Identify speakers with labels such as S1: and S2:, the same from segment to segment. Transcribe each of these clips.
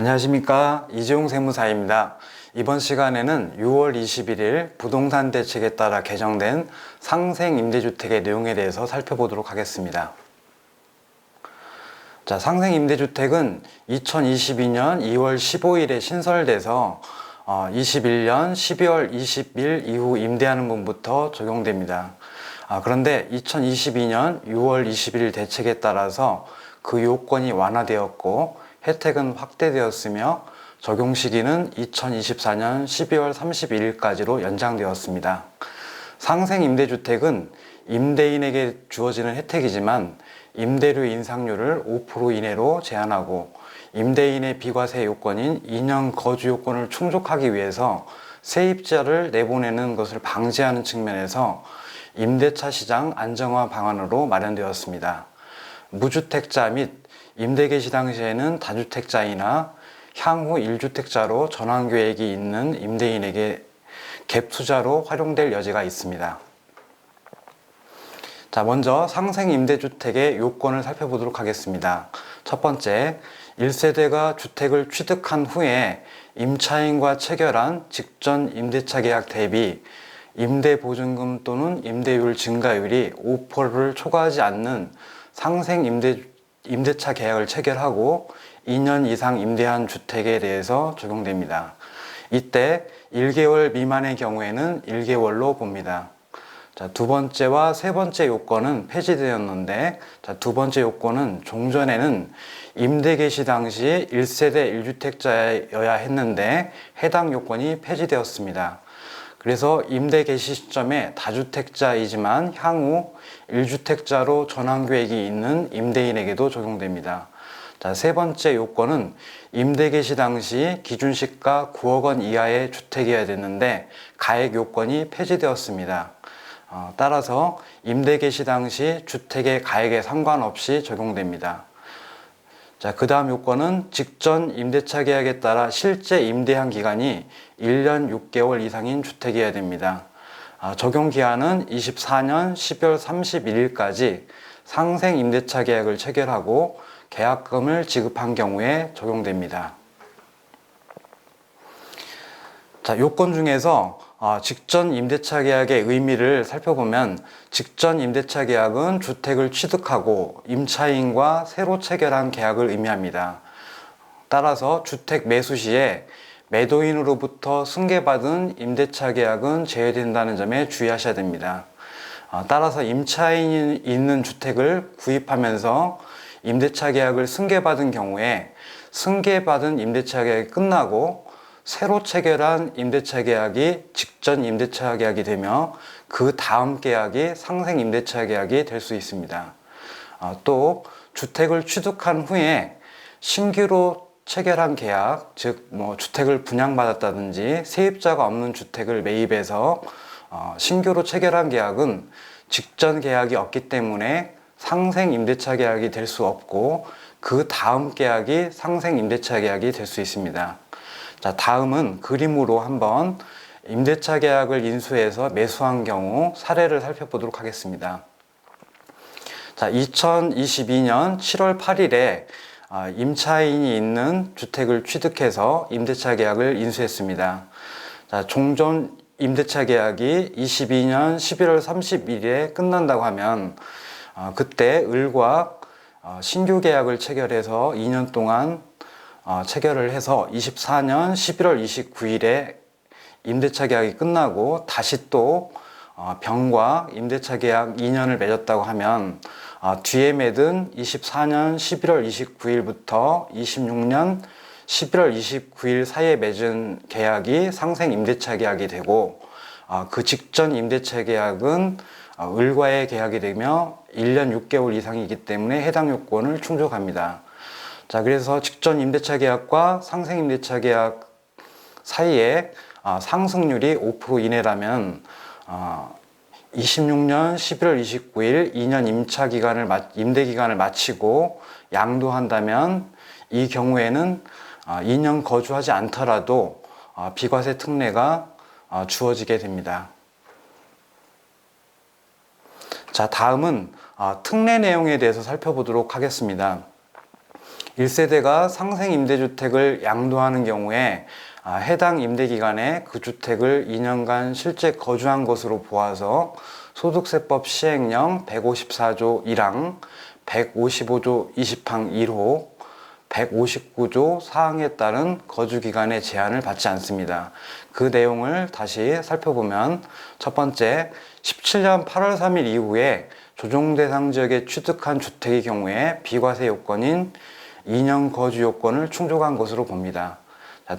S1: 안녕하십니까, 이재용 세무사입니다. 이번 시간에는 6월 21일 부동산 대책에 따라 개정된 상생임대주택의 내용에 대해서 살펴보도록 하겠습니다. 자, 상생임대주택은 2022년 2월 15일에 신설돼서 21년 12월 20일 이후 임대하는 분부터 적용됩니다. 그런데 2022년 6월 21일 대책에 따라서 그 요건이 완화되었고 혜택은 확대되었으며 적용 시기는 2024년 12월 31일까지로 연장되었습니다. 상생임대주택은 임대인에게 주어지는 혜택이지만 임대료 인상률을 5% 이내로 제한하고 임대인의 비과세 요건인 2년 거주 요건을 충족하기 위해서 세입자를 내보내는 것을 방지하는 측면에서 임대차 시장 안정화 방안으로 마련되었습니다. 무주택자 및 임대 개시 당시에는 다주택자이나 향후 1주택자로 전환 계획이 있는 임대인에게 갭 투자로 활용될 여지가 있습니다. 자, 먼저 상생임대주택의 요건을 살펴보도록 하겠습니다. 첫 번째, 1세대가 주택을 취득한 후에 임차인과 체결한 직전 임대차 계약 대비 임대보증금 또는 임대율 증가율이 5%를 초과하지 않는 임대차 계약을 체결하고 2년 이상 임대한 주택에 대해서 적용됩니다. 이때 1개월 미만의 경우에는 1개월로 봅니다. 자, 두 번째와 세 번째 요건은 폐지되었는데, 자, 두 번째 요건은 종전에는 임대 개시 당시 1세대 1주택자여야 했는데 해당 요건이 폐지되었습니다. 그래서 임대 개시 시점에 다주택자이지만 향후 1주택자로 전환 계획이 있는 임대인에게도 적용됩니다. 자, 세 번째 요건은 임대 개시 당시 기준시가 9억 원 이하의 주택이어야 되는데 가액 요건이 폐지되었습니다. 따라서 임대 개시 당시 주택의 가액에 상관없이 적용됩니다. 자, 그 다음 요건은 직전 임대차 계약에 따라 실제 임대한 기간이 1년 6개월 이상인 주택이어야 됩니다. 적용 기한은 24년 12월 31일까지 상생 임대차 계약을 체결하고 계약금을 지급한 경우에 적용됩니다. 자, 요건 중에서 직전 임대차 계약의 의미를 살펴보면 직전 임대차 계약은 주택을 취득하고 임차인과 새로 체결한 계약을 의미합니다. 따라서 주택 매수 시에 매도인으로부터 승계받은 임대차 계약은 제외된다는 점에 주의하셔야 됩니다. 따라서 임차인이 있는 주택을 구입하면서 임대차 계약을 승계받은 경우에 승계받은 임대차 계약이 끝나고 새로 체결한 임대차 계약이 직전 임대차 계약이 되며 그 다음 계약이 상생 임대차 계약이 될 수 있습니다. 또 주택을 취득한 후에 신규로 체결한 계약, 즉 주택을 분양받았다든지 세입자가 없는 주택을 매입해서 신규로 체결한 계약은 직전 계약이 없기 때문에 상생 임대차 계약이 될 수 없고 그 다음 계약이 상생 임대차 계약이 될 수 있습니다. 자, 다음은 그림으로 한번 임대차 계약을 인수해서 매수한 경우 사례를 살펴보도록 하겠습니다. 자, 2022년 7월 8일에 임차인이 있는 주택을 취득해서 임대차 계약을 인수했습니다. 자, 종전 임대차 계약이 22년 11월 30일에 끝난다고 하면 그때 을과 신규 계약을 체결해서 2년 동안 체결을 해서 24년 11월 29일에 임대차 계약이 끝나고 다시 또 병과 임대차 계약 2년을 맺었다고 하면 뒤에 맺은 24년 11월 29일부터 26년 11월 29일 사이에 맺은 계약이 상생 임대차 계약이 되고 그 직전 임대차 계약은 을과의 계약이 되며 1년 6개월 이상이기 때문에 해당 요건을 충족합니다. 자, 그래서 직전 임대차 계약과 상생 임대차 계약 사이에 상승률이 5% 이내라면 26년 11월 29일 2년 임대 기간을 마치고 양도한다면 이 경우에는 2년 거주하지 않더라도 비과세 특례가 주어지게 됩니다. 자, 다음은 특례 내용에 대해서 살펴보도록 하겠습니다. 1세대가 상생 임대주택을 양도하는 경우에 해당 임대기간에 그 주택을 2년간 실제 거주한 것으로 보아서 소득세법 시행령 154조 1항, 155조 20항 1호, 159조 4항에 따른 거주기간의 제한을 받지 않습니다. 그 내용을 다시 살펴보면 첫 번째, 17년 8월 3일 이후에 조정 대상 지역에 취득한 주택의 경우에 비과세 요건인 2년 거주 요건을 충족한 것으로 봅니다.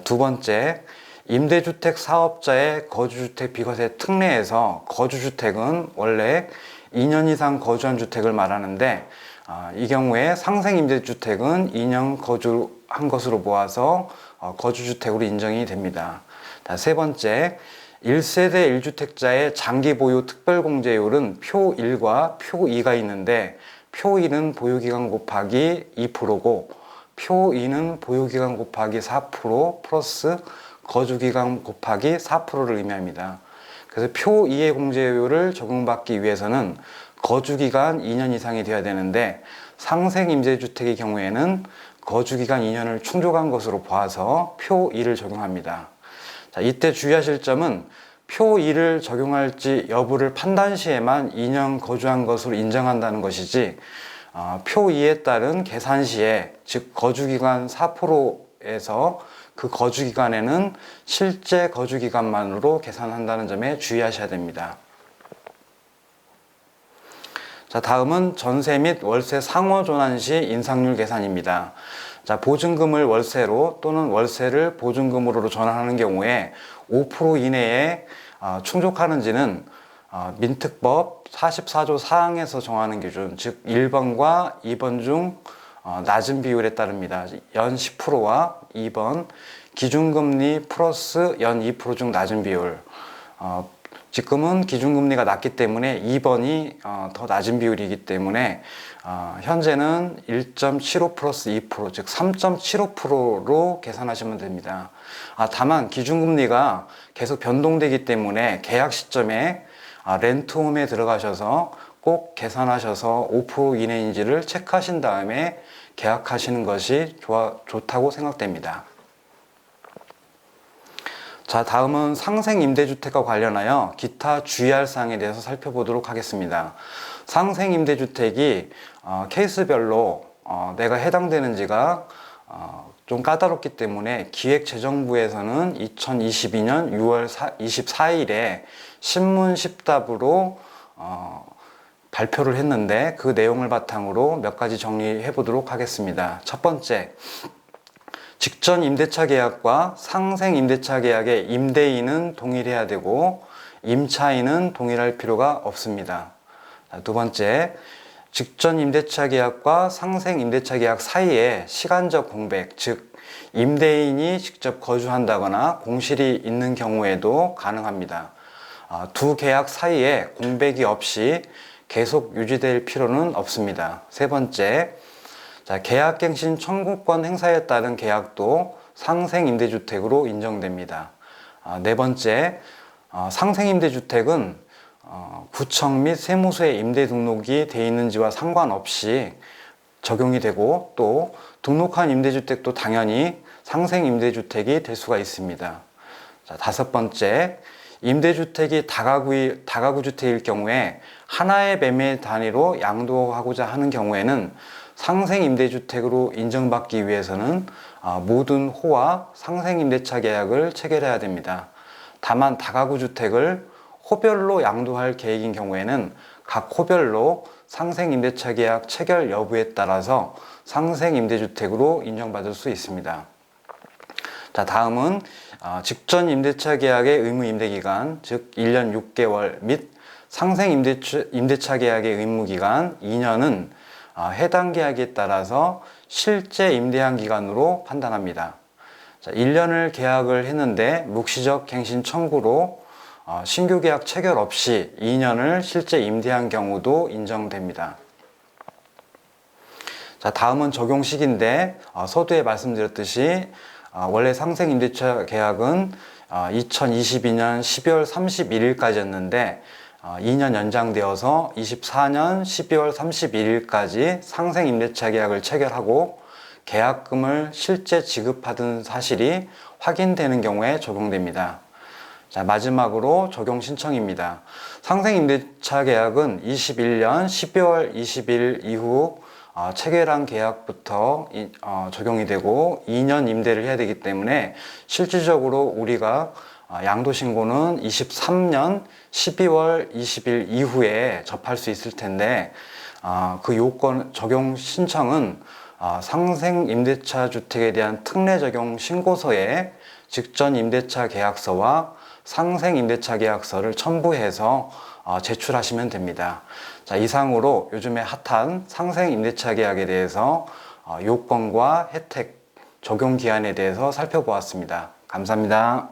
S1: 두 번째, 임대주택 사업자의 거주주택 비과세 특례에서 거주주택은 원래 2년 이상 거주한 주택을 말하는데 이 경우에 상생임대주택은 2년 거주한 것으로 보아서 거주주택으로 인정이 됩니다. 세 번째, 1세대 1주택자의 장기 보유 특별공제율은 표 1과 표 2가 있는데 표 1은 보유기간 곱하기 2%고 표 2는 보유기간 곱하기 4% 플러스 거주기간 곱하기 4%를 의미합니다. 그래서 표 2의 공제율을 적용받기 위해서는 거주기간 2년 이상이 되어야 되는데 상생임대주택의 경우에는 거주기간 2년을 충족한 것으로 봐서 표 2를 적용합니다. 자, 이때 주의하실 점은 표 2를 적용할지 여부를 판단 시에만 2년 거주한 것으로 인정한다는 것이지 표 2에 따른 계산 시에 즉 거주기간 4%에서 그 거주기간에는 실제 거주기간만으로 계산한다는 점에 주의하셔야 됩니다. 자, 다음은 전세 및 월세 상호존환 시 인상률 계산입니다. 자, 보증금을 월세로 또는 월세를 보증금으로 전환하는 경우에 5% 이내에 충족하는지는 민특법 44조 4항에서 정하는 기준, 즉 1번과 2번 중 낮은 비율에 따릅니다. 연 10%와 2번 기준금리 플러스 연 2% 중 낮은 비율. 지금은 기준금리가 낮기 때문에 2번이 더 낮은 비율이기 때문에 현재는 1.75 플러스 2%, 즉 3.75%로 계산하시면 됩니다. 다만 기준금리가 계속 변동되기 때문에 계약 시점에 렌트홈에 들어가셔서 꼭 계산하셔서 5% 이내인지를 체크하신 다음에 계약하시는 것이 좋다고 생각됩니다. 자, 다음은 상생임대주택과 관련하여 기타 주의할 사항에 대해서 살펴보도록 하겠습니다. 상생임대주택이 케이스별로 내가 해당되는지가 좀 까다롭기 때문에 기획재정부에서는 2022년 6월 24일에 신문 10답으로 발표를 했는데 그 내용을 바탕으로 몇 가지 정리해 보도록 하겠습니다. 첫 번째, 직전 임대차 계약과 상생 임대차 계약의 임대인은 동일해야 되고 임차인은 동일할 필요가 없습니다. 두 번째, 직전 임대차 계약과 상생 임대차 계약 사이에 시간적 공백, 즉 임대인이 직접 거주한다거나 공실이 있는 경우에도 가능합니다. 두 계약 사이에 공백이 없이 계속 유지될 필요는 없습니다. 세 번째, 계약갱신 청구권 행사에 따른 계약도 상생임대주택으로 인정됩니다. 네 번째, 상생임대주택은 구청 및 세무서에 임대 등록이 되어 있는지와 상관없이 적용이 되고 또 등록한 임대주택도 당연히 상생임대주택이 될 수가 있습니다. 다섯 번째, 임대주택이 다가구주택일 경우에 하나의 매매 단위로 양도하고자 하는 경우에는 상생임대주택으로 인정받기 위해서는 모든 호와 상생임대차 계약을 체결해야 됩니다. 다만 다가구주택을 호별로 양도할 계획인 경우에는 각 호별로 상생임대차 계약 체결 여부에 따라서 상생임대주택으로 인정받을 수 있습니다. 자, 다음은 직전 임대차 계약의 의무 임대기간, 즉 1년 6개월 및 상생임대차 계약의 의무기간 2년은 해당 계약에 따라서 실제 임대한 기간으로 판단합니다. 자, 1년을 계약을 했는데 묵시적 갱신 청구로 신규 계약 체결 없이 2년을 실제 임대한 경우도 인정됩니다. 자, 다음은 적용식인데 서두에 말씀드렸듯이 원래 상생임대차 계약은 2022년 12월 31일까지였는데 2년 연장되어서 24년 12월 31일까지 상생임대차 계약을 체결하고 계약금을 실제 지급하던 사실이 확인되는 경우에 적용됩니다. 자, 마지막으로 적용 신청입니다. 상생임대차 계약은 21년 12월 20일 이후 체결한 계약부터 적용이 되고 2년 임대를 해야 되기 때문에 실질적으로 우리가 양도신고는 23년 12월 20일 이후에 접할 수 있을 텐데 그 요건 적용 신청은 상생임대차 주택에 대한 특례 적용 신고서에 직전 임대차 계약서와 상생임대차 계약서를 첨부해서 제출하시면 됩니다. 자, 이상으로 요즘에 핫한 상생임대차 계약에 대해서 요건과 혜택, 적용 기한에 대해서 살펴보았습니다. 감사합니다.